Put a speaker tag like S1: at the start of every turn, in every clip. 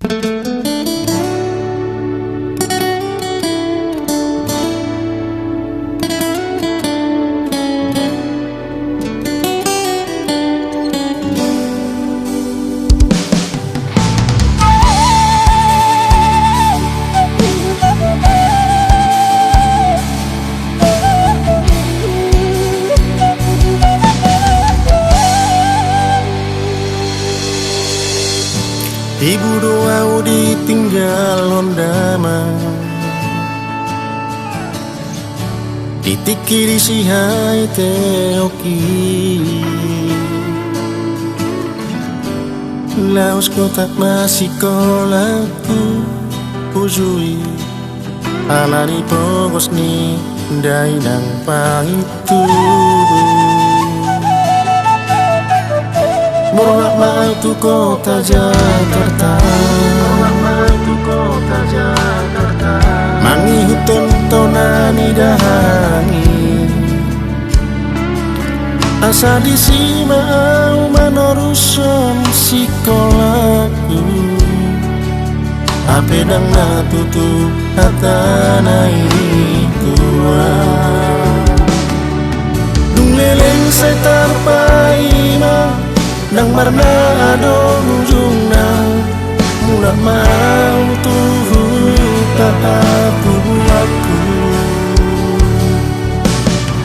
S1: Ibu doa ditinggal ondama ditikiri si hai teoki laos kotak masih kolaku pujui alani pogos ni dainang pahitu Morak mau tu kota Jakarta, mangi huton tonani dahangi asa disima au manoruson sikolaku ape dang na tutu hatana tua dung leleng saya terpaima nang marna ado ujungna mudah mau tuhu tak buatku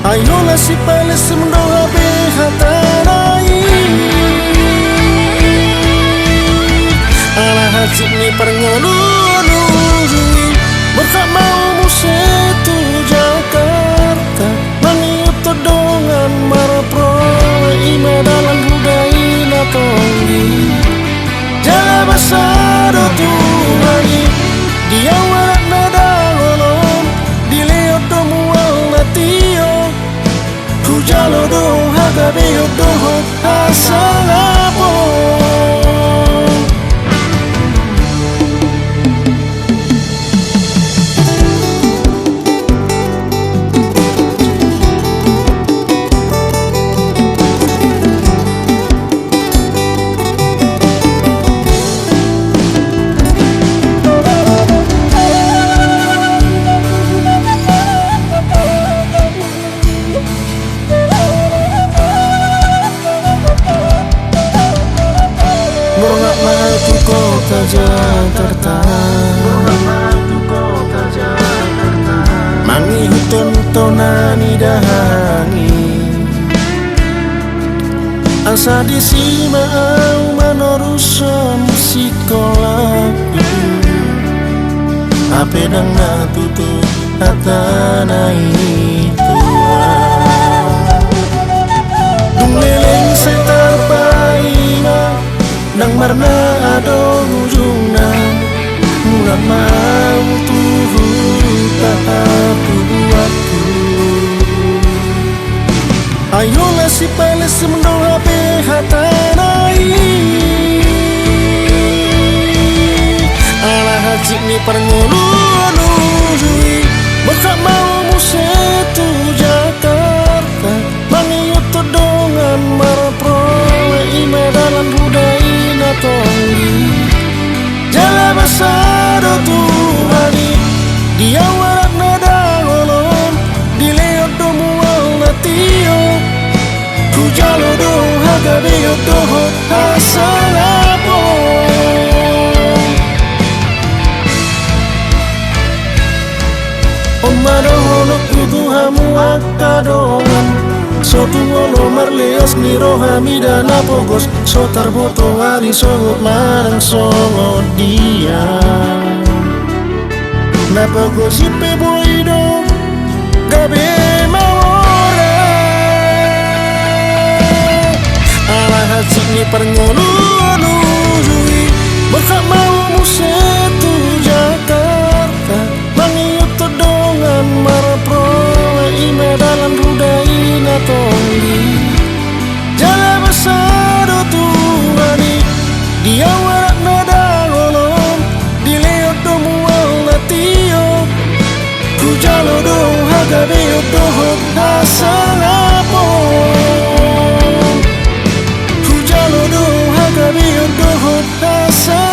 S1: ayolah si pales mendoa behatanai ala hajib ni perngolulu berkak mau musetu Jakarta mangiut dengan marapro ima dalam budaya tonggi jala basado tuhangi dia warak nada golong dileo domual natio hujalo do hagabeo dohot asalapo kota Jakarta, mangi huton tonani dahangi asa disima au manoruson sikolaku ape dang na tutu hatana tua dung leleng saya terpaima nang marna ado ujungna mudah mau tuhu tak buatku ayolah si pales mendoa behatanai ala hajib ni perngolulu bekak mau musetu Jakarta mangiut dengan marapro ima dalam budaya tonggi jala basado tuhani dia warak nada golong dileo domual natio hujalo do hagabeo dohot asalapo omadohono kutuhamu akadongan sotu ngolo marleos ni rohami dan apogos sotar boto wari sogot marang songo dia napogos ipe boido gabe mawora ala hajib ni perngolulu berkak mau musetu Jakarta mangiut dengan marapro ima dalam budaya tonggi jala basado tuhani dia warak nada golong dileo domual natio hujalo do hagabeo dohot asalapo hujalo do hagabeo dohot asalapo